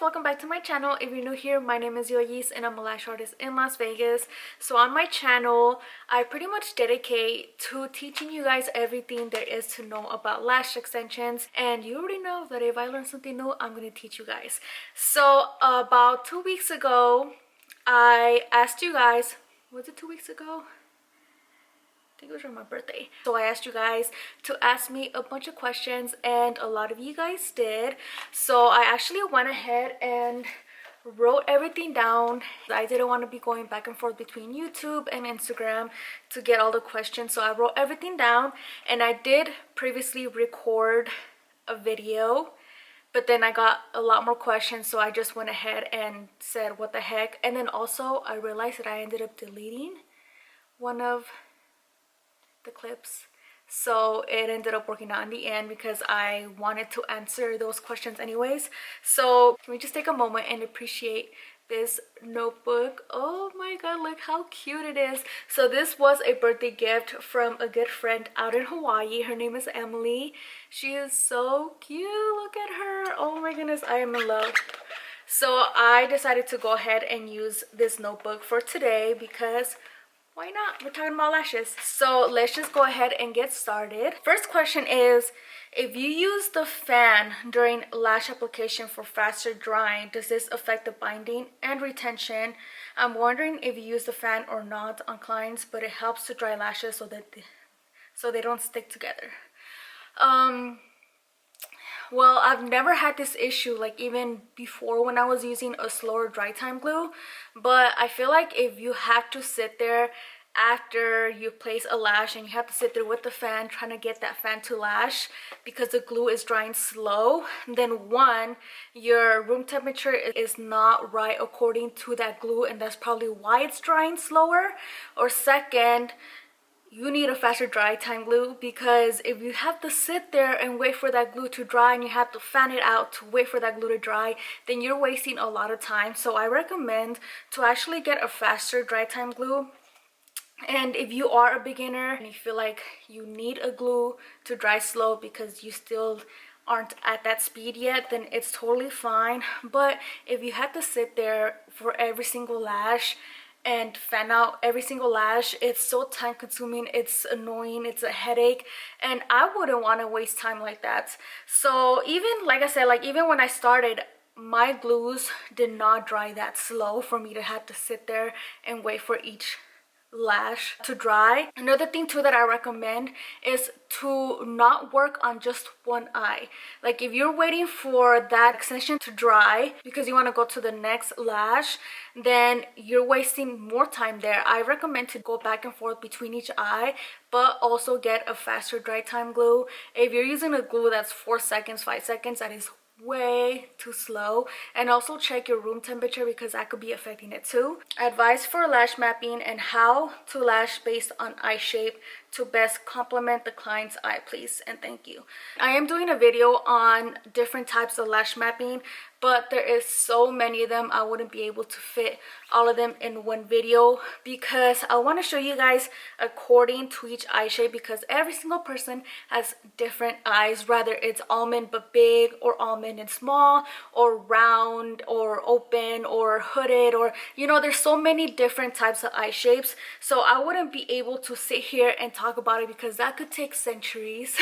guys, welcome back to my channel. If you're new here, my name is Yoyis and I'm a lash artist in Las Vegas. So on my channel, I pretty much dedicate to teaching you guys everything there is to know about lash extensions. And you already know that if I learn something new, I'm going to teach you guys. So about 2 weeks ago, I asked you guys, was it 2 weeks ago? I think it was on my birthday. So I asked you guys to ask me a bunch of questions and a lot of you guys did. So I actually went ahead and wrote everything down. I didn't want to be going back and forth between YouTube and Instagram to get all the questions. So I wrote everything down, and I did previously record a video, but then I got a lot more questions, so I just went ahead and said what the heck. And then also I realized that I ended up deleting one of the clips, so it ended up working out in the end because I wanted to answer those questions anyways. So can we just take a moment and appreciate this notebook? Oh my god, look how cute it is. So this was a birthday gift from a good friend out in Hawaii. Her name is Emily. She is so cute. Look at her. Oh my goodness, I am in love. So I decided to go ahead and use this notebook for today because why not? We're talking about lashes. So let's just go ahead and get started. First question is, if you use the fan during lash application for faster drying, does this affect the binding and retention? I'm wondering if you use the fan or not on clients, but it helps to dry lashes so they don't stick together. Well, I've never had this issue, like even before when I was using a slower dry time glue, but I feel like if you have to sit there after you place a lash and you have to sit there with the fan trying to get that fan to lash because the glue is drying slow, then one, your room temperature is not right according to that glue, and that's probably why it's drying slower. Or second, you need a faster dry time glue, because if you have to sit there and wait for that glue to dry and you have to fan it out to wait for that glue to dry, then you're wasting a lot of time. So I recommend to actually get a faster dry time glue. And if you are a beginner and you feel like you need a glue to dry slow because you still aren't at that speed yet, then it's totally fine. But if you have to sit there for every single lash and fan out every single lash, it's so time consuming, it's annoying, it's a headache, and I wouldn't want to waste time like that. So even, like I said, like even when I started, my glues did not dry that slow for me to have to sit there and wait for each lash to dry. Another thing too that I recommend is to not work on just one eye. Like if you're waiting for that extension to dry because you want to go to the next lash, then you're wasting more time there. I recommend to go back and forth between each eye, but also get a faster dry time glue. If you're using a glue that's 4 seconds, 5 seconds, that is way too slow. And also check your room temperature because that could be affecting it too. Advice for lash mapping and how to lash based on eye shape to best complement the client's eye, please and thank you. I am doing a video on different types of lash mapping, but there is so many of them, I wouldn't be able to fit all of them in one video because I want to show you guys according to each eye shape, because every single person has different eyes, whether it's almond but big, or almond and small, or round, or open, or hooded, or you know, there's so many different types of eye shapes. So I wouldn't be able to sit here and talk about it because that could take centuries.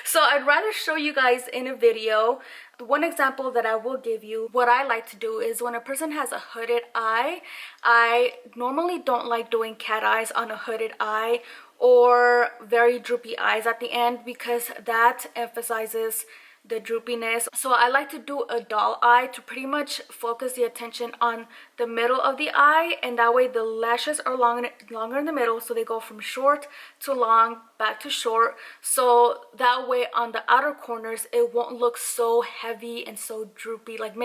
So I'd rather show you guys in a video. One example that I will give you, what I like to do is when a person has a hooded eye, I normally don't like doing cat eyes on a hooded eye or very droopy eyes at the end because that emphasizes the droopiness. So I like to do a doll eye to pretty much focus the attention on the middle of the eye, and that way the lashes are longer in the middle, so they go from short to long, back to short, so that way on the outer corners it won't look so heavy and so droopy. Like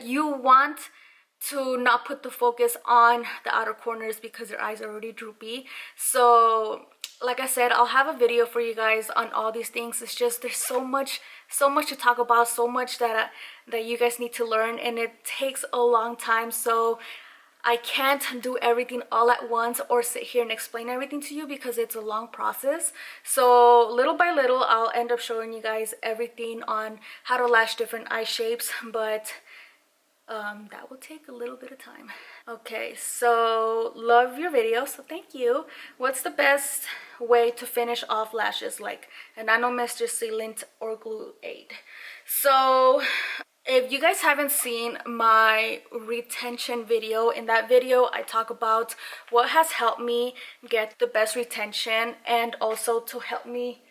you want to not put the focus on the outer corners because your eyes are already droopy. So like I said, I'll have a video for you guys on all these things. It's just there's so much to talk about, so much that you guys need to learn, and it takes a long time. So I can't do everything all at once or sit here and explain everything to you because it's a long process. So little by little, I'll end up showing you guys everything on how to lash different eye shapes. But That will take a little bit of time. Okay, so love your video, so thank you. What's the best way to finish off lashes, like a nano mister, sealant, or glue aid? So if you guys haven't seen my retention video, in that video I talk about what has helped me get the best retention and also to help me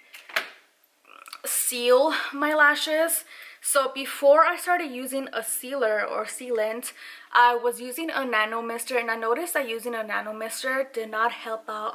seal my lashes. So before I started using a sealer or sealant, I was using a nano mister, and I noticed that using a nano mister did not help out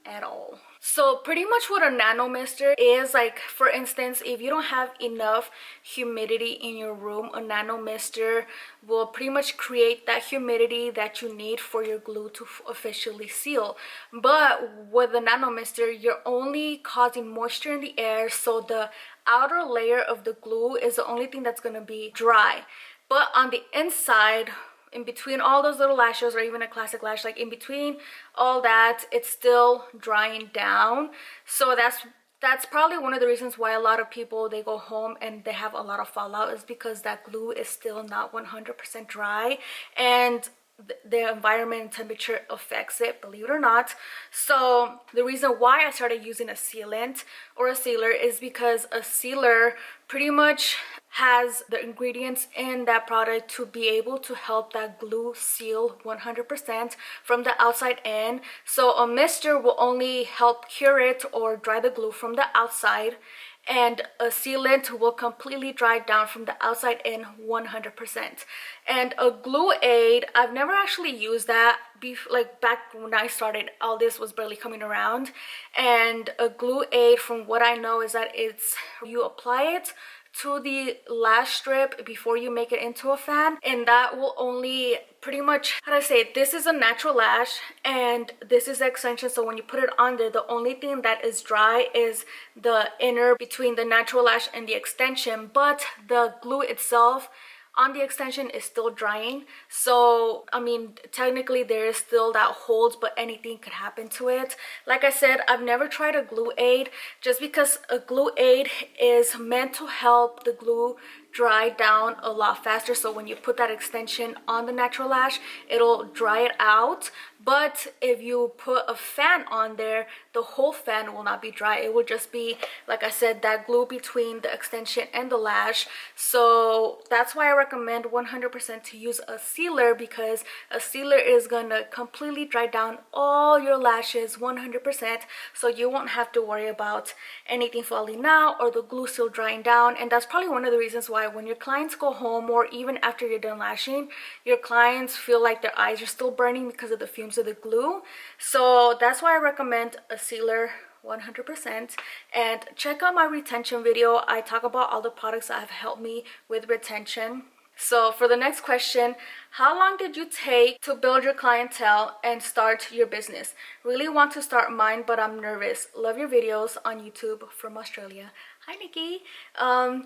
at all. So pretty much what a nano mister is, like for instance, if you don't have enough humidity in your room, a nano mister will pretty much create that humidity that you need for your glue to officially seal. But with the nano mister, you're only causing moisture in the air, so the outer layer of the glue is the only thing that's going to be dry. But on the inside, in between all those little lashes, or even a classic lash, like in between all that, it's still drying down. So that's probably one of the reasons why a lot of people, they go home and they have a lot of fallout, is because that glue is still not 100% dry, and the environment and temperature affects it, believe it or not. So the reason why I started using a sealant or a sealer is because a sealer pretty much has the ingredients in that product to be able to help that glue seal 100% from the outside in. So a mister will only help cure it or dry the glue from the outside, and a sealant will completely dry down from the outside in 100%. And a glue aid, I've never actually used that. Like back when I started, all this was barely coming around. And a glue aid, from what I know, is that it's, you apply it to the lash strip before you make it into a fan, and that will only pretty much, how do I say it, this is a natural lash and this is the extension. So when you put it on there, the only thing that is dry is the inner between the natural lash and the extension, but the glue itself on the extension is still drying. So I mean, technically there is still that holds, but anything could happen to it. Like I said, I've never tried a glue aid, just because a glue aid is meant to help the glue dry down a lot faster. So when you put that extension on the natural lash, it'll dry it out. But if you put a fan on there, the whole fan will not be dry. It will just be, like I said, that glue between the extension and the lash. So that's why I recommend 100% to use a sealer, because a sealer is gonna completely dry down all your lashes 100%. So you won't have to worry about anything falling out or the glue still drying down. And that's probably one of the reasons why when your clients go home, or even after you're done lashing, your clients feel like their eyes are still burning because of the fumes of the glue. So that's why I recommend a sealer 100%. And check out my retention video. I talk about all the products that have helped me with retention. So for the next question, how long did you take to build your clientele and start your business? Really want to start mine, but I'm nervous. Love your videos on YouTube from Australia. Hi Nikki.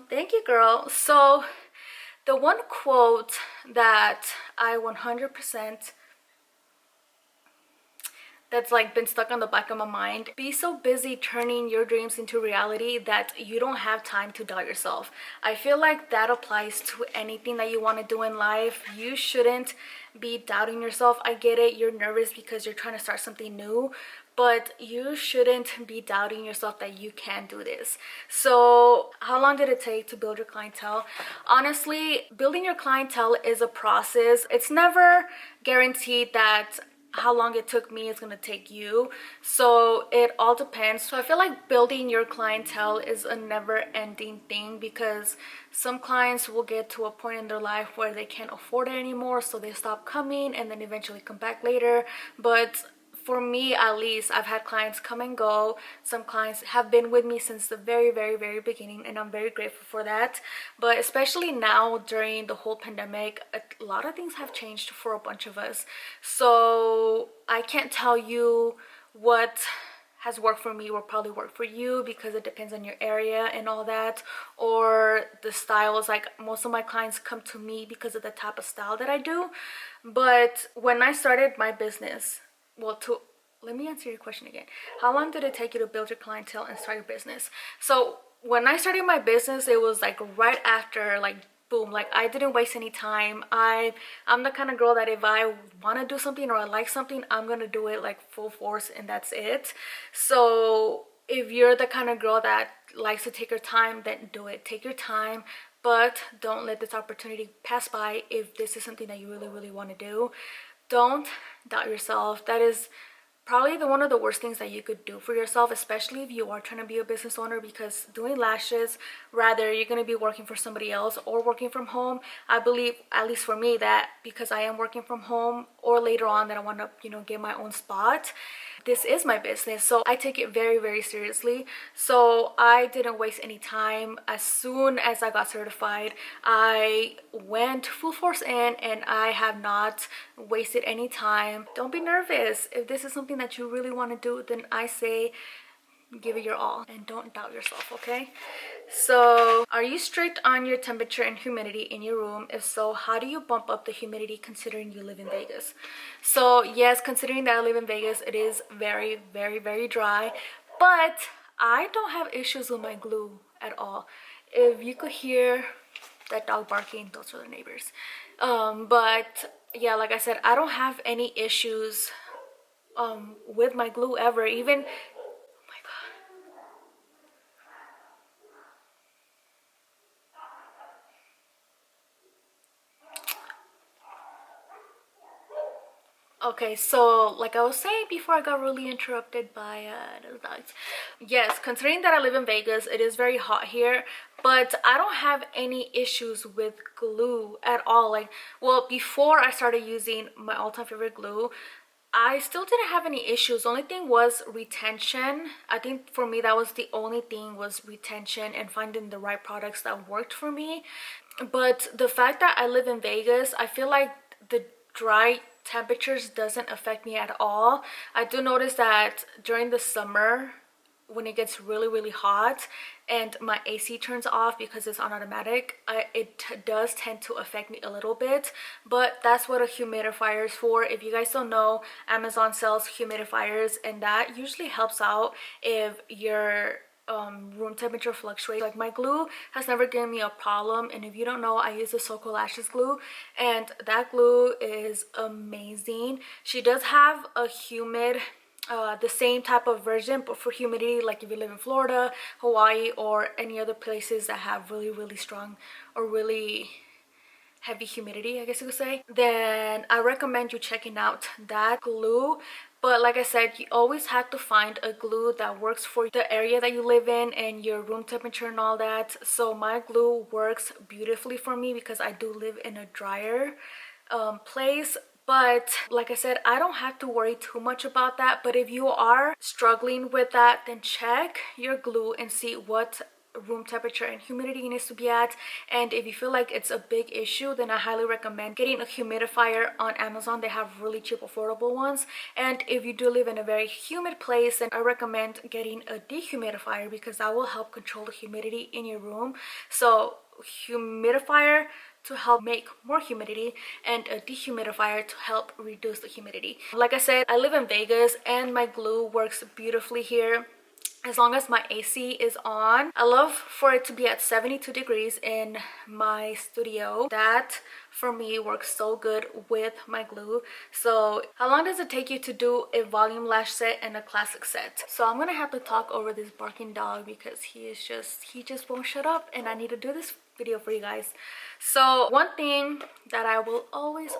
Thank you, girl. So the one quote that I 100% that's like been stuck on the back of my mind: be so busy turning your dreams into reality that you don't have time to doubt yourself. I feel like that applies to anything that you want to do in life. You shouldn't be doubting yourself. I get it, you're nervous because you're trying to start something new, but you shouldn't be doubting yourself that you can do this. So how long did it take to build your clientele? Honestly, building your clientele is a process. It's never guaranteed that how long it took me is going to take you. So it all depends. So I feel like building your clientele is a never-ending thing, because some clients will get to a point in their life where they can't afford it anymore, so they stop coming and then eventually come back later. But for me, at least, I've had clients come and go. Some clients have been with me since the very, very, very beginning, and I'm very grateful for that. But especially now during the whole pandemic, a lot of things have changed for a bunch of us. So I can't tell you what has worked for me will probably work for you, because it depends on your area and all that, or the styles. Like most of my clients come to me because of the type of style that I do. But when I started my business, let me answer your question again. How long did it take you to build your clientele and start your business? So when I started my business, it was like right after, like boom, like I didn't waste any time. I'm the kind of girl that if I want to do something or I like something, I'm gonna do it like full force, and that's it. So if you're the kind of girl that likes to take your time, then do it. Take your time, but don't let this opportunity pass by. If this is something that you really want to do, don't doubt yourself. That is probably one of the worst things that you could do for yourself, especially if you are trying to be a business owner, because doing lashes, rather you're going to be working for somebody else or working from home. I believe, at least for me, that because I am working from home, or later on that I want to, you know, get my own spot, this is my business, so I take it very seriously. So I didn't waste any time. As soon as I got certified, I went full force in, and I have not wasted any time. Don't be nervous. If this is something that you really want to do, then I say give it your all and don't doubt yourself, okay? So, are you strict on your temperature and humidity in your room? If so, how do you bump up the humidity considering you live in Vegas? So yes, considering that I live in Vegas, it is very dry, but I don't have issues with my glue at all. If you could hear that dog barking, those are the neighbors. But yeah, like I said, I don't have any issues with my glue ever. Even, oh my god. Okay, so like I was saying before, I got really interrupted by those dogs. Yes, considering that I live in Vegas, it is very hot here, but I don't have any issues with glue at all. Like, well, before I started using my all-time favorite glue, I still didn't have any issues. The only thing was retention. I think for me that was the only thing, was retention and finding the right products that worked for me. But the fact that I live in Vegas, I feel like the dry temperatures doesn't affect me at all. I do notice that during the summer, when it gets really hot and my AC turns off because it's on automatic, it does tend to affect me a little bit. But that's what a humidifier is for. If you guys don't know, Amazon sells humidifiers, and that usually helps out if your room temperature fluctuates. Like, my glue has never given me a problem, and if you don't know, I use the XOXO lashes glue, and that glue is amazing. She does have a humid the same type of version, but for humidity, like if you live in Florida, Hawaii, or any other places that have really strong or really heavy humidity, I guess you could say, then I recommend you checking out that glue. But like I said, you always have to find a glue that works for the area that you live in and your room temperature and all that. So my glue works beautifully for me because I do live in a drier place. But like I said, I don't have to worry too much about that. But if you are struggling with that, then check your glue and see what room temperature and humidity needs to be at. And if you feel like it's a big issue, then I highly recommend getting a humidifier on Amazon. They have really cheap, affordable ones. And if you do live in a very humid place, then I recommend getting a dehumidifier because that will help control the humidity in your room. So humidifier to help make more humidity, and a dehumidifier to help reduce the humidity. Like I said, I live in Vegas and my glue works beautifully here as long as my AC is on. I love for it to be at 72 degrees in my studio. That for me works so good with my glue. So how long does it take you to do a volume lash set and a classic set? So I'm gonna have to talk over this barking dog because he just won't shut up, and I need to do this video for you guys. So one thing that I will always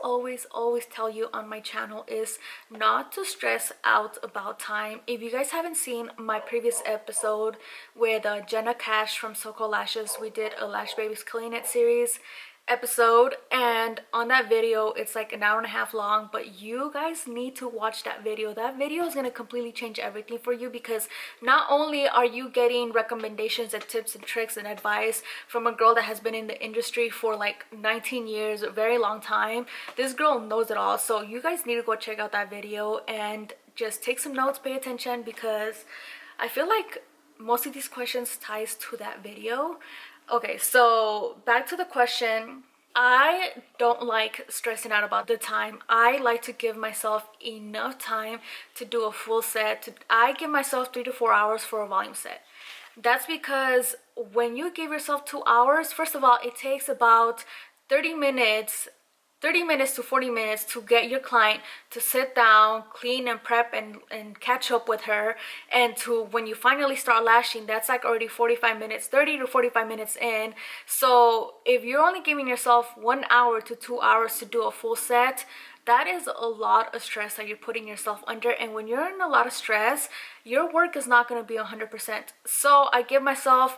tell you on my channel is not to stress out about time. If you guys haven't seen my previous episode with Jenna Cash from XOXO Lashes, we did a Lash Babies Killing It series episode, and on that video it's like an hour and a half long, but you guys need to watch that video. That video is going to completely change everything for you, because not only are you getting recommendations and tips and tricks and advice from a girl that has been in the industry for like 19 years, a very long time. This girl knows it all. So you guys need to go check out that video and just take some notes, pay attention, because I feel like most of these questions ties to that video. Okay, so back to the question. I don't like stressing out about the time. I like to give myself enough time to do a full set. I give myself 3 to 4 hours for a volume set. That's because when you give yourself 2 hours, first of all, it takes about 30 minutes 30 minutes to 40 minutes to get your client to sit down, clean and prep and catch up with her. And to when you finally start lashing, that's like already 45 minutes, 30 to 45 minutes in. So if you're only giving yourself 1 hour to 2 hours to do a full set, that is a lot of stress that you're putting yourself under. And when you're in a lot of stress, your work is not going to be 100%. So I give myself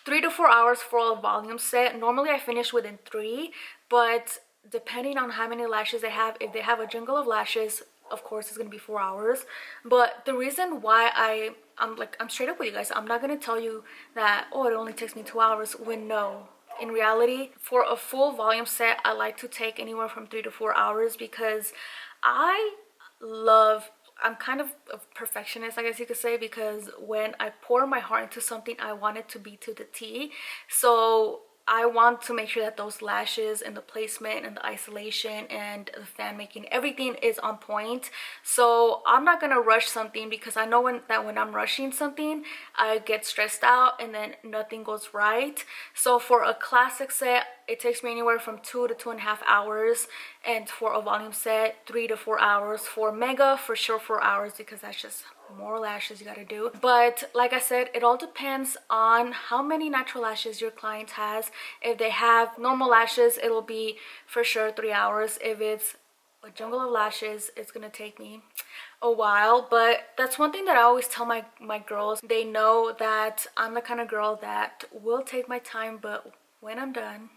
3 to 4 hours for a volume set. Normally I finish within 3, but depending on how many lashes they have, if they have a jungle of lashes, of course it's gonna be 4 hours. But the reason why I'm straight up with you guys, I'm not gonna tell you that, oh, it only takes me 2 hours, when no, in reality, for a full volume set, I like to take anywhere from 3 to 4 hours, because I'm kind of a perfectionist, I guess you could say, because when I pour my heart into something, I want it to be to the T. So I want to make sure that those lashes and the placement and the isolation and the fan making, everything is on point. So I'm not gonna rush something, because I know when I'm rushing something, I get stressed out and then nothing goes right. So for a classic set, it takes me anywhere from 2 to 2.5 hours, and for a volume set, 3 to 4 hours. For mega, for sure 4 hours, because that's just more lashes you gotta do. But like I said, it all depends on how many natural lashes your client has. If they have normal lashes, it'll be for sure 3 hours. If it's a jungle of lashes, it's gonna take me a while. But that's one thing that I always tell my girls. They know that I'm the kind of girl that will take my time, but when I'm done,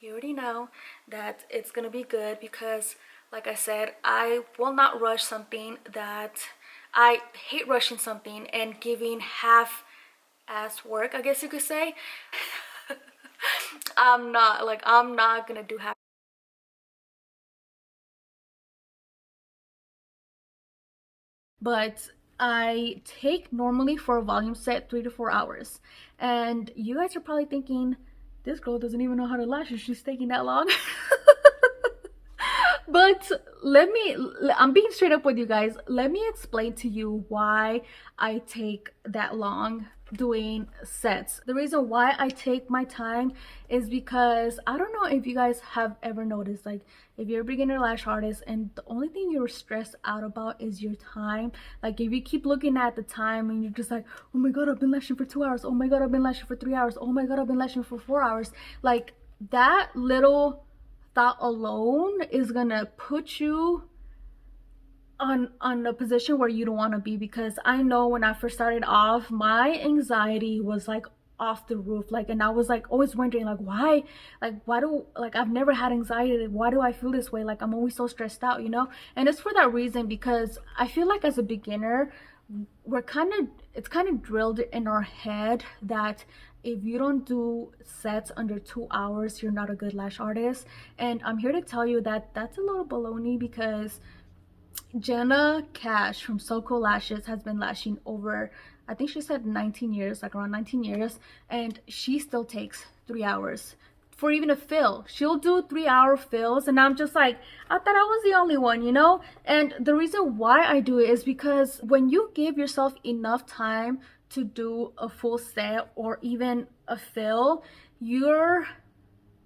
you already know that it's gonna be good, because like I said, I will not rush something. That I hate rushing something and giving half-ass work, I guess you could say. I'm not gonna do half. But I take normally for a volume set 3 to 4 hours. And you guys are probably thinking, this girl doesn't even know how to lash, she's taking that long. But I'm being straight up with you guys. Let me explain to you why I take that long doing sets. The reason why I take my time is because I don't know if you guys have ever noticed, like if you're a beginner lash artist and the only thing you're stressed out about is your time. Like if you keep looking at the time and you're just like, oh my god, I've been lashing for 2 hours, oh my god, I've been lashing for 3 hours, oh my god, I've been lashing for 4 hours, like that little thought alone is gonna put you on a position where you don't want to be. Because I know when I first started off, my anxiety was like off the roof, like, and I was like always wondering, like, why do, like, I've never had anxiety, why do I feel this way, like I'm always so stressed out, you know. And it's for that reason, because I feel like as a beginner, it's kind of drilled in our head that if you don't do sets under 2 hours, you're not a good lash artist. And I'm here to tell you that that's a little baloney, because Jenna Cash from XOXO Lashes has been lashing over, I think she said 19 years, like around 19 years, and she still takes 3 hours for even a fill. She'll do 3-hour fills, and I'm just like, I thought I was the only one, you know. And the reason why I do it is because when you give yourself enough time to do a full set or even a fill, you're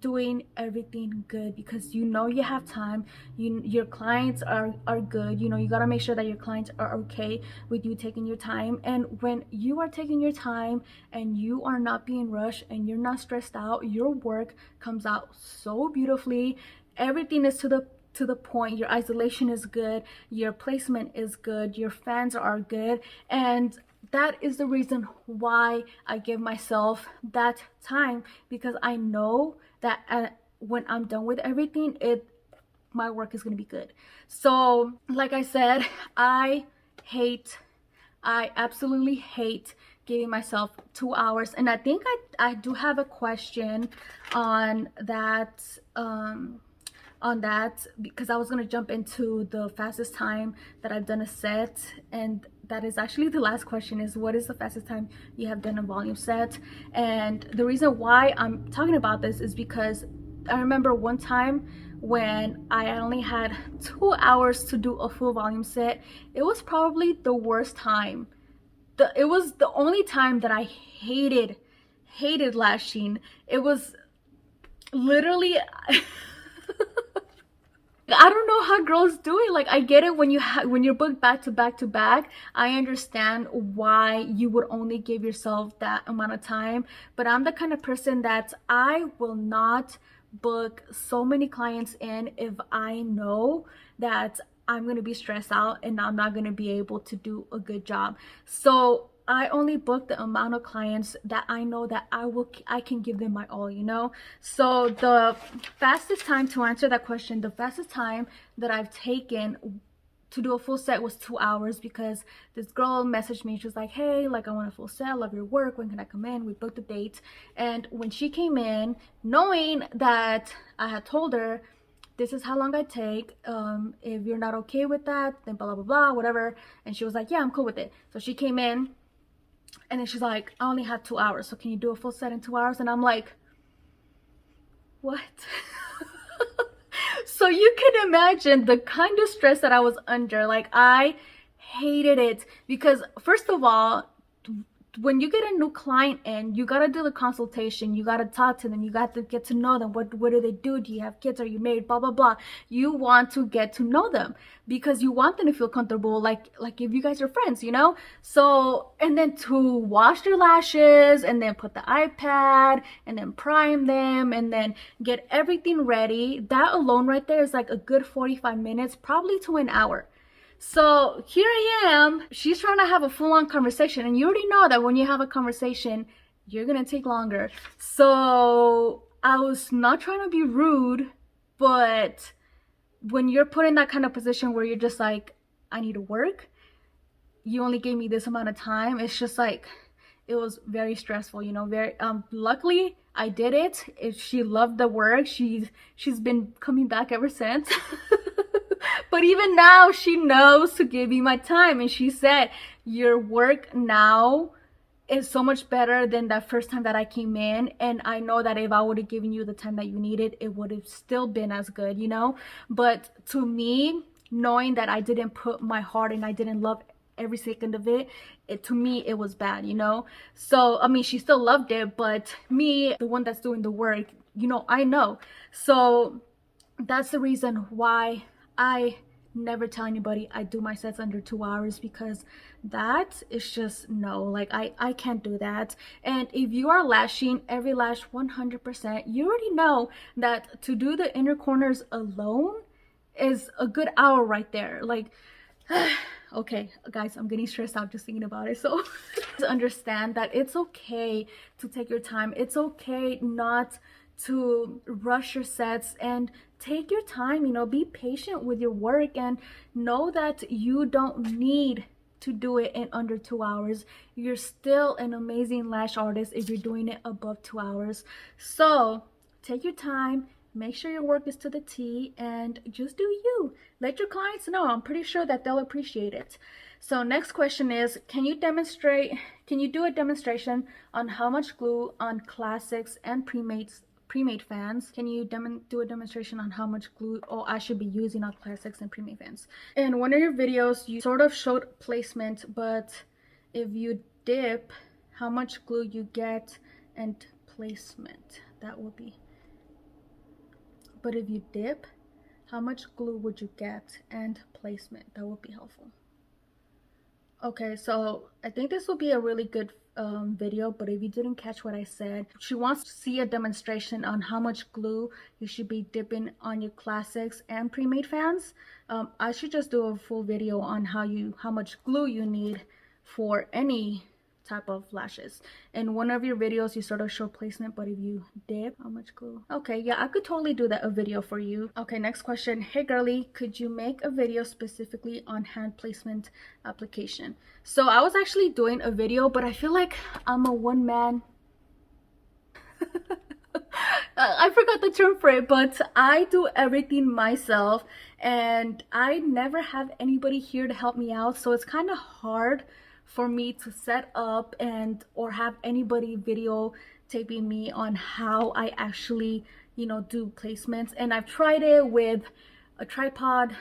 doing everything good, because you know you have time, your clients are good, you know, you got to make sure that your clients are okay with you taking your time. And when you are taking your time and you are not being rushed and you're not stressed out, your work comes out so beautifully. Everything is to the point. Your isolation is good, your placement is good, your fans are good. And that is the reason why I give myself that time, because I know that when I'm done with everything, my work is gonna be good. So like I said, I absolutely hate giving myself 2 hours. And I think I do have a question on that, because I was going to jump into the fastest time that I've done a set, and that is actually the last question, is what is the fastest time you have done a volume set. And the reason why I'm talking about this is because I remember one time when I only had 2 hours to do a full volume set. It was probably the worst time it was the only time that I hated lashing. It was literally I don't know how girls do it. Like, I get it when when you're booked back to back to back. I understand why you would only give yourself that amount of time, but I'm the kind of person that I will not book so many clients in if I know that I'm going to be stressed out and I'm not going to be able to do a good job. So I only book the amount of clients that I know that I can give them my all, you know? So the fastest time, to answer that question, the fastest time that I've taken to do a full set was 2 hours, because this girl messaged me. She was like, hey, like, I want a full set, I love your work, when can I come in? We booked a date. And when she came in, knowing that I had told her this is how long I take, if you're not okay with that, then blah blah blah, whatever. And she was like, yeah, I'm cool with it. So she came in, and then she's like, I only have 2 hours, so can you do a full set in 2 hours? And I'm like, what? So you can imagine the kind of stress that I was under. Like, I hated it, because first of all, when you get a new client in, you gotta do the consultation, you gotta talk to them, you got to get to know them. What do they do? Do you have kids? Are you married? Blah blah blah. You want to get to know them because you want them to feel comfortable, like if you guys are friends, you know. So, and then to wash their lashes, and then put the iPad, and then prime them, and then get everything ready. That alone right there is like a good 45 minutes, probably to an hour. So here I am, she's trying to have a full-on conversation, and you already know that when you have a conversation, you're gonna take longer. So I was not trying to be rude, but when you're put in that kind of position where you're just like, I need to work, you only gave me this amount of time, it's just like, it was very stressful, you know. Very luckily I did it. She loved the work. She's been coming back ever since. But even now, she knows to give me my time, and she said, your work now is so much better than that first time that I came in, and I know that if I would have given you the time that you needed, it would have still been as good, you know. But to me, knowing that I didn't put my heart and I didn't love every second of it, to me it was bad, you know. So I mean, she still loved it, but me, the one that's doing the work, you know, I know. So that's the reason why I never tell anybody I do my sets under 2 hours, because that is just no, like I can't do that. And if you are lashing every lash 100%, you already know that to do the inner corners alone is a good hour right there. Like okay guys, I'm getting stressed out just thinking about it. So understand that it's okay to take your time. It's okay not to rush your sets, and take your time, you know. Be patient with your work, and know that you don't need to do it in under 2 hours. You're still an amazing lash artist if you're doing it above 2 hours. So take your time, make sure your work is to the T, and just do you. Let your clients know. I'm pretty sure that they'll appreciate it. So next question is, can you do a demonstration on how much glue on classics and pre-made fans? Can you do a demonstration on how much glue I should be using on classics and pre-made fans? In one of your videos, you sort of showed placement, but if you dip, how much glue you get and placement, that would be. But if you dip, how much glue would you get and placement? That would be helpful. Okay, so I think this will be a really good video, but if you didn't catch what I said, she wants to see a demonstration on how much glue you should be dipping on your classics and pre-made fans. I should just do a full video on how much glue you need for any type of lashes. In one of your videos you sort of show placement, but if you dip, how much glue? Okay, yeah, I could totally do a video for you. Okay, next question. Hey girly, could you make a video specifically on hand placement application? So I was actually doing a video, but I feel like I'm a one-man I forgot the term for it, but I do everything myself, and I never have anybody here to help me out. So it's kind of hard for me to set up or have anybody video taping me on how I actually, you know, do placements. And I've tried it with a tripod,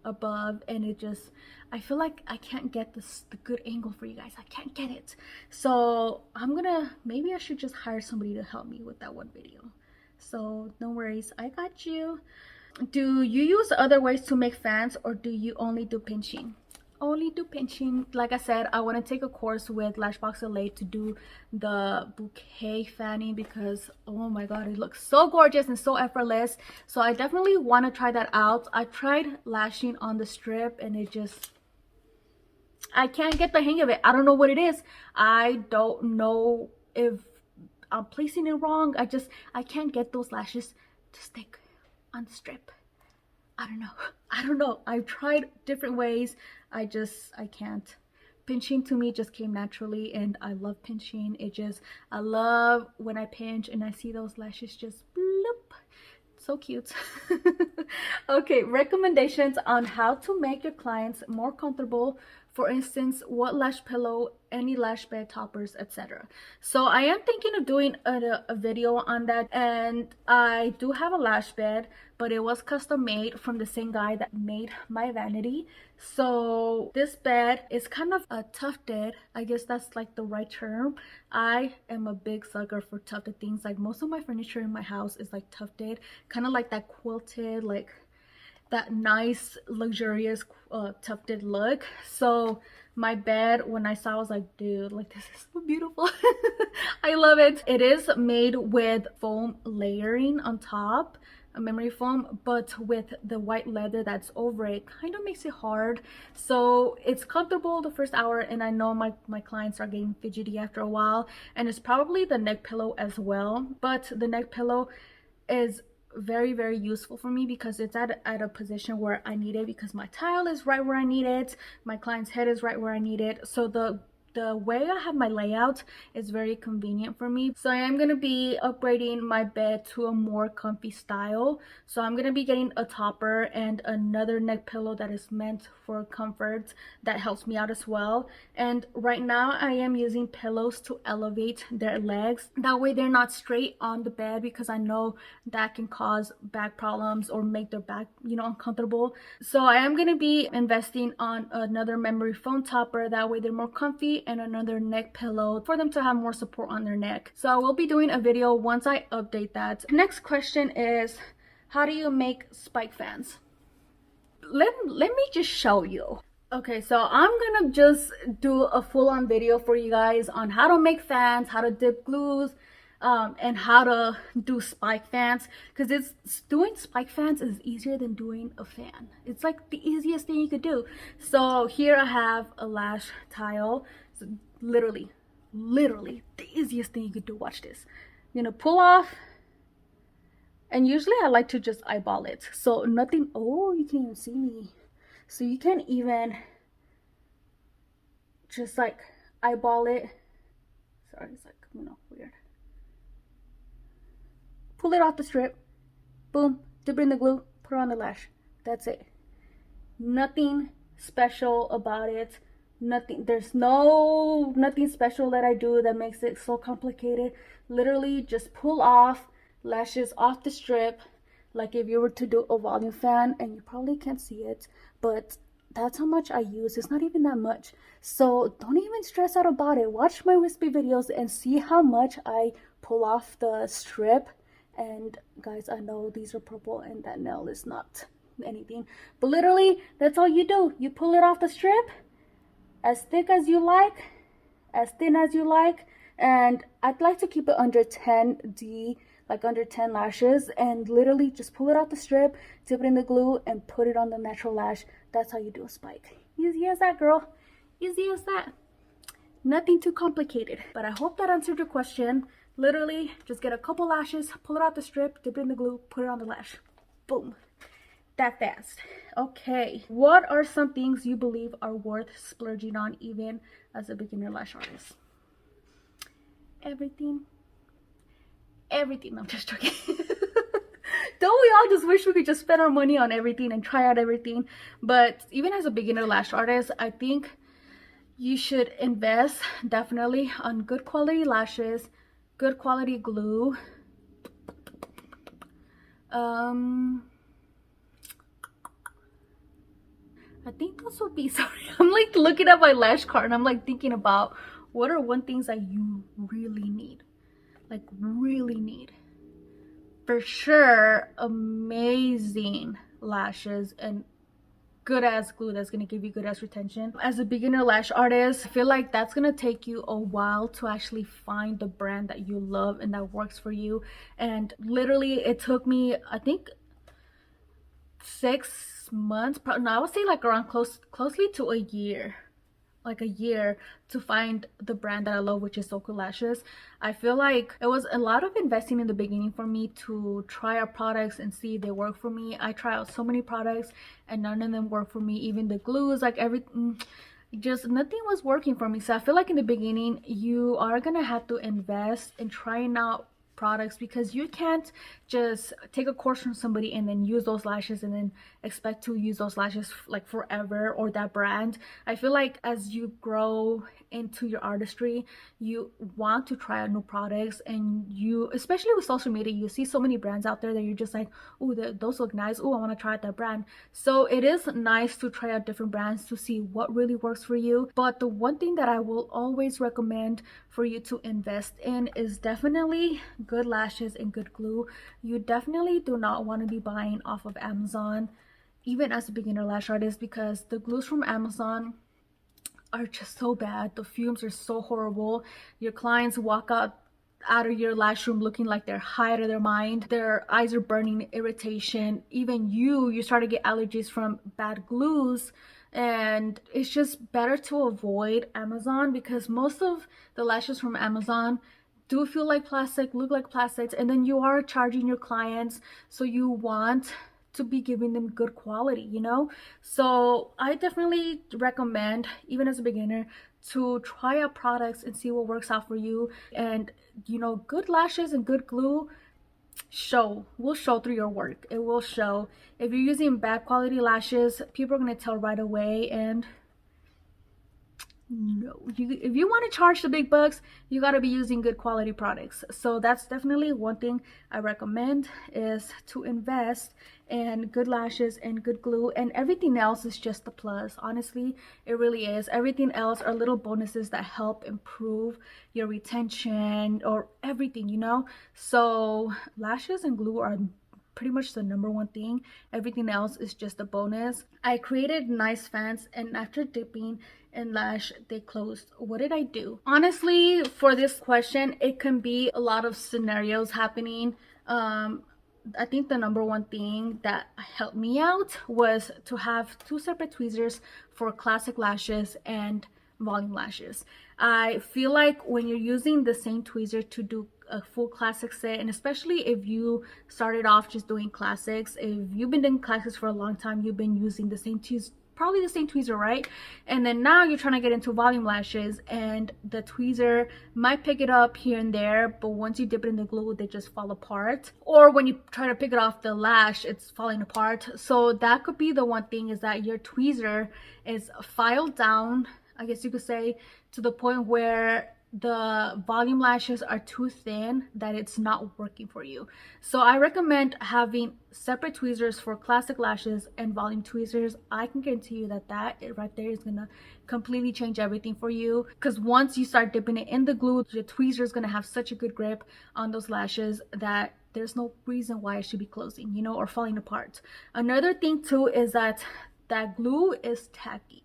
above, and it just, I feel like I can't get the good angle for you guys. I can't get it. So I'm gonna, maybe I should just hire somebody to help me with that one video. So no worries, I got you. Do you use other ways to make fans, or do you only do pinching? Only do pinching. Like I said, I want to take a course with Lashbox LA to do the bouquet fanning, because oh my god, it looks so gorgeous and so effortless. So I definitely want to try that out. I tried lashing on the strip and it just, I can't get the hang of it. I don't know what it is. I don't know if I'm placing it wrong. I can't get those lashes to stick on the strip. I don't know. I've tried different ways. I can't. Pinching to me just came naturally, and I love pinching. I love when I pinch and I see those lashes just bloop. So cute. Okay, recommendations on how to make your clients more comfortable. For instance, what lash pillow, any lash bed toppers, etc. So I am thinking of doing a video on that, and I do have a lash bed, but it was custom made from the same guy that made my vanity. So this bed is kind of a tufted, I guess that's like the right term. I am a big sucker for tufted things. Like most of my furniture in my house is like tufted, kind of like that quilted, like that nice luxurious tufted look. So my bed, when I saw, I was like, dude, like this is so beautiful. I love it. It is made with foam layering on top, a memory foam, but with the white leather that's over it, kind of makes it hard. So it's comfortable the first hour, and I know my clients are getting fidgety after a while. And it's probably the neck pillow as well, but the neck pillow is very useful for me because it's at a position where I need it, because my tile is right where I need it, my client's head is right where I need it. So the way I have my layout is very convenient for me. So I am going to be upgrading my bed to a more comfy style. So I'm going to be getting a topper and another neck pillow that is meant for comfort, that helps me out as well. And right now I am using pillows to elevate their legs. That way they're not straight on the bed, because I know that can cause back problems or make their back, you know, uncomfortable. So I am going to be investing on another memory foam topper. That way they're more comfy, and another neck pillow for them to have more support on their neck. So I will be doing a video once I update that. Next question is, how do you make spike fans? Let me just show you. Okay, so I'm gonna just do a full-on video for you guys on how to make fans, how to dip glues, and how to do spike fans, because doing spike fans is easier than doing a fan. It's like the easiest thing you could do. So here I have a lash tile. So literally the easiest thing you could do. Watch this. You're gonna pull off, and usually I like to just eyeball it, so nothing. Oh, you can't even see me, so you can even just like eyeball it. Sorry, it's like, you know, weird. Pull it off the strip, boom, dip in the glue, put it on the lash. That's it. Nothing special about it. There's nothing special that I do that makes it so complicated. Literally just pull off lashes off the strip, like if you were to do a volume fan, and you probably can't see it, but that's how much I use. It's not even that much. So don't even stress out about it. Watch my wispy videos and see how much I pull off the strip. And guys, I know these are purple and that nail is not anything, but literally that's all you do. You pull it off the strip, as thick as you like, as thin as you like, and I'd like to keep it under 10D, like under 10 lashes, and literally just pull it off the strip, dip it in the glue, and put it on the natural lash. That's how you do a spike. Easy as that, girl. Easy as that. Nothing too complicated. But I hope that answered your question. Literally just get a couple lashes, pull it out the strip, dip it in the glue, put it on the lash. Boom. That fast. Okay, what are some things you believe are worth splurging on even as a beginner lash artist? Everything. No, I'm just joking. Don't we all just wish we could just spend our money on everything and try out everything? But even as a beginner lash artist, I think you should invest definitely on good quality lashes, good quality glue, I think those would be, sorry, I'm like looking at my lash card and I'm like thinking about what are one things that you really need, like really need. For sure, amazing lashes and good ass glue that's gonna give you good ass retention. As a beginner lash artist, I feel like that's gonna take you a while to actually find the brand that you love and that works for you. And literally it took me, I think, 6 months, no, I would say like around closely to a year, like a year, to find the brand that I love, which is XOXO Lashes. I feel like it was a lot of investing in the beginning for me to try out products and see if they work for me. I try out so many products and none of them work for me. Even the glues, like everything, just nothing was working for me. So I feel like in the beginning you are gonna have to invest in trying out products, because you can't just take a course from somebody and then use those lashes and then expect to use those lashes like forever, or that brand. I feel like as you grow into your artistry, you want to try out new products, and you, especially with social media, you see so many brands out there that you're just like, oh, those look nice, oh, I want to try out that brand. So it is nice to try out different brands to see what really works for you. But the one thing that I will always recommend for you to invest in is definitely good lashes and good glue. You definitely do not want to be buying off of Amazon, even as a beginner lash artist, because the glues from Amazon are just so bad. The fumes are so horrible. Your clients walk out of your lash room looking like they're high out of their mind. Their eyes are burning, irritation. Even you start to get allergies from bad glues. And it's just better to avoid Amazon, because most of the lashes from Amazon do feel like plastic, look like plastics, and then you are charging your clients, so you want to be giving them good quality, you know? So I definitely recommend, even as a beginner, to try out products and see what works out for you. And you know, good lashes and good glue will show through your work. It will show. If you're using bad quality lashes, people are going to tell right away. And no, if you want to charge the big bucks, you got to be using good quality products. So that's definitely one thing I recommend, is to invest in good lashes and good glue, and everything else is just a plus. Honestly, it really is. Everything else are little bonuses that help improve your retention or everything, you know? So lashes and glue are pretty much the number one thing. Everything else is just a bonus. I created nice fans, and after dipping in lash, they closed. What did I do? Honestly, for this question, it can be a lot of scenarios happening. I think the number one thing that helped me out was to have two separate tweezers for classic lashes and volume lashes. I feel like when you're using the same tweezer to do a full classic set, and especially if you started off just doing classics, if you've been doing classics for a long time, you've been using the same tweezer, probably the same tweezer, right? And then now you're trying to get into volume lashes, and the tweezer might pick it up here and there, but once you dip it in the glue, they just fall apart. Or when you try to pick it off the lash, it's falling apart. So that could be the one thing, is that your tweezer is filed down, I guess you could say, to the point where the volume lashes are too thin that it's not working for you. So I recommend having separate tweezers for classic lashes and volume tweezers. I can guarantee you that right there is gonna completely change everything for you, because once you start dipping it in the glue, the tweezer is gonna have such a good grip on those lashes that there's no reason why it should be closing, you know, or falling apart. Another thing too is that glue is tacky.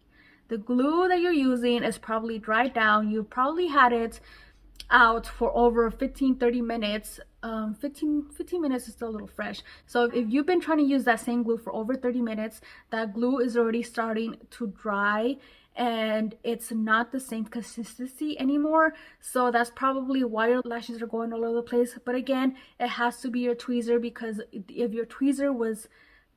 The glue that you're using is probably dried down. You probably had it out for over 15-30 minutes. 15 minutes is still a little fresh. So if you've been trying to use that same glue for over 30 minutes, that glue is already starting to dry and it's not the same consistency anymore. So that's probably why your lashes are going all over the place. But again, it has to be your tweezer, because if your tweezer was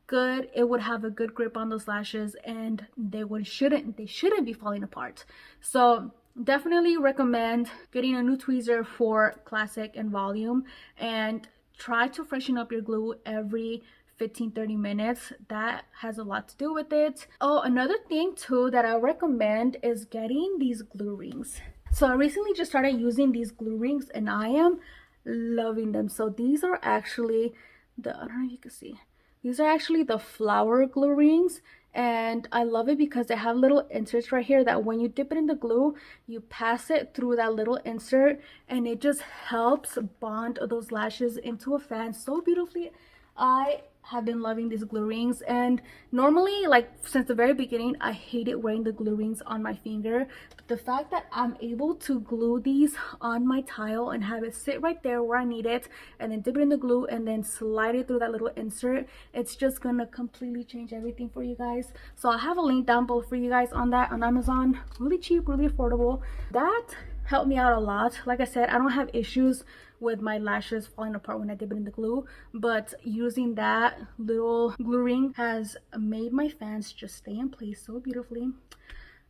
good, it would have a good grip on those lashes and they shouldn't be falling apart. So definitely recommend getting a new tweezer for classic and volume, and try to freshen up your glue every 15-30 minutes. That has a lot to do with it. Oh, another thing too that I recommend is getting these glue rings. So I recently just started using these glue rings and I am loving them. So these are actually I don't know if you can see, these are actually the flower glue rings, and I love it because they have little inserts right here that when you dip it in the glue, you pass it through that little insert, and it just helps bond those lashes into a fan so beautifully. I have been loving these glue rings, and normally, like, since the very beginning, I hated wearing the glue rings on my finger, but the fact that I'm able to glue these on my tile and have it sit right there where I need it, and then dip it in the glue and then slide it through that little insert, it's just gonna completely change everything for you guys. So I'll have a link down below for you guys on that on Amazon. Really cheap, really affordable. That helped me out a lot. Like I said, I don't have issues with my lashes falling apart when I dip it in the glue, but using that little glue ring has made my fans just stay in place so beautifully.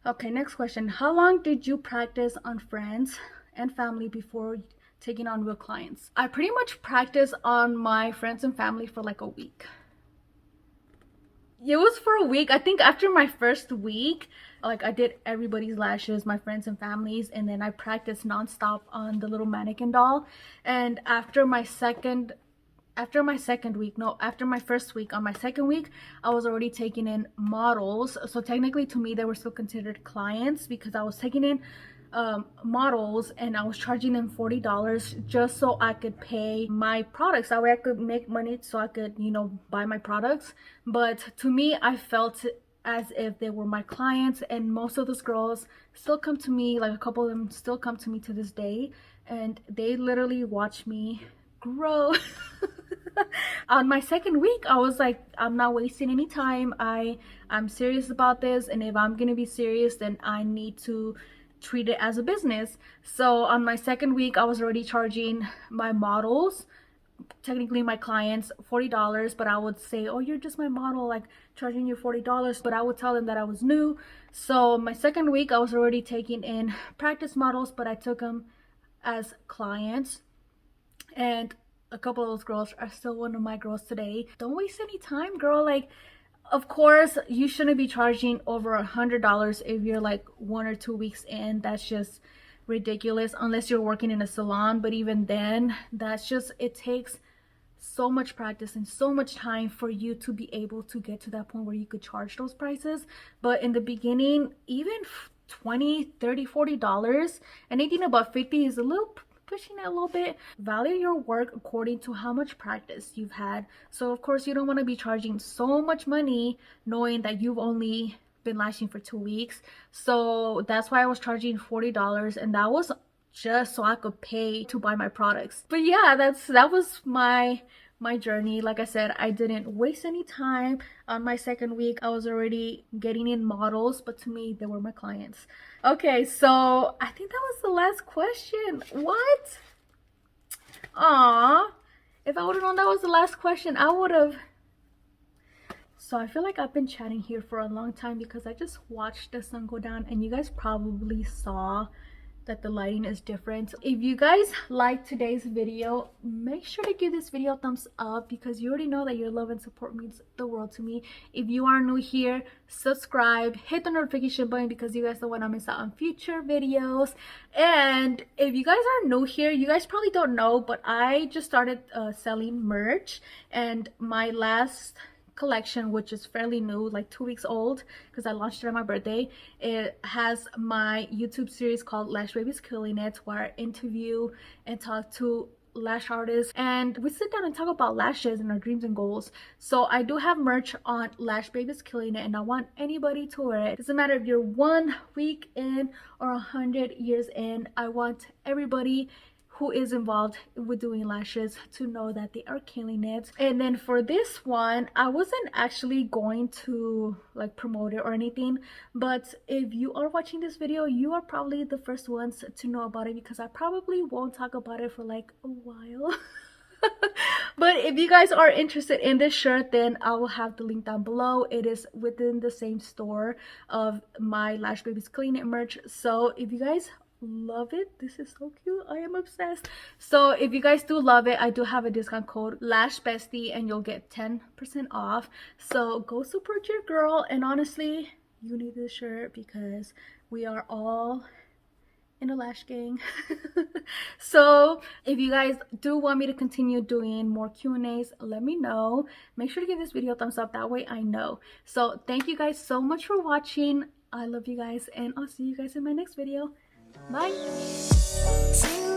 Okay, next question. How long did you practice on friends and family before taking on real clients? I pretty much practiced on my friends and family for like a week. It was for a week. I think after my first week, like, I did everybody's lashes, my friends and families, and then I practiced nonstop on the little mannequin doll. And after my first week, on my second week, I was already taking in models. So technically to me, they were still considered clients because I was taking in models, and I was charging them $40 just so I could pay my products. That way I could make money so I could, you know, buy my products. But to me, I felt as if they were my clients, and most of those girls still come to me, like a couple of them still come to me to this day, and they literally watch me grow. On my second week, I was like, I'm not wasting any time. I'm serious about this, and if I'm gonna be serious, then I need to treat it as a business. So on my second week, I was already charging my models, technically my clients, $40, but I would say, oh, you're just my model, like, charging you $40, but I would tell them that I was new. So my second week, I was already taking in practice models, but I took them as clients, and a couple of those girls are still one of my girls today. Don't waste any time, girl. Like, of course, you shouldn't be charging over $100 if you're like 1 or 2 weeks in. That's just ridiculous, unless you're working in a salon. But even then, that's just, it takes so much practice and so much time for you to be able to get to that point where you could charge those prices. But in the beginning, even 20, 30, $40, anything above 50 is a little pushing it a little bit. Value your work according to how much practice you've had. So of course, you don't want to be charging so much money knowing that you've only been lashing for 2 weeks. So that's why I was charging $40, and that was just so I could pay to buy my products. But yeah, that was my journey. Like I said, I didn't waste any time. On my second week, I was already getting in models, but to me, they were my clients. Okay, so I think that was the last question. What? Aw, if I would have known that was the last question, I would have. So I feel like I've been chatting here for a long time because I just watched the sun go down, and you guys probably saw that the lighting is different. If you guys like today's video, make sure to give this video a thumbs up because you already know that your love and support means the world to me. If you are new here, subscribe, hit the notification button because you guys don't want to miss out on future videos. And if you guys are new here, you guys probably don't know, but I just started selling merch, and my last collection, which is fairly new, like 2 weeks old because I launched it on my birthday, it has my YouTube series called Lash Baby's Killing It, where I interview and talk to lash artists, and we sit down and talk about lashes and our dreams and goals. So I do have merch on Lash Baby's Killing It, and I want anybody to wear it. Doesn't matter if you're 1 week in or 100 years in. I want everybody who is involved with doing lashes to know that they are killing it. And then for this one, I wasn't actually going to like promote it or anything, but if you are watching this video, you are probably the first ones to know about it because I probably won't talk about it for like a while. But if you guys are interested in this shirt, then I will have the link down below. It is within the same store of my Lash Baby's Clean It merch. So if you guys love it, this is so cute, I am obsessed. So if you guys do love it, I do have a discount code LashBestie and you'll get 10% off. So go support your girl, and honestly, you need this shirt because we are all in the lash gang. So if you guys do want me to continue doing more Q&As, let me know. Make sure to give this video a thumbs up, that way I know. So thank you guys so much for watching. I love you guys, and I'll see you guys in my next video. Bye.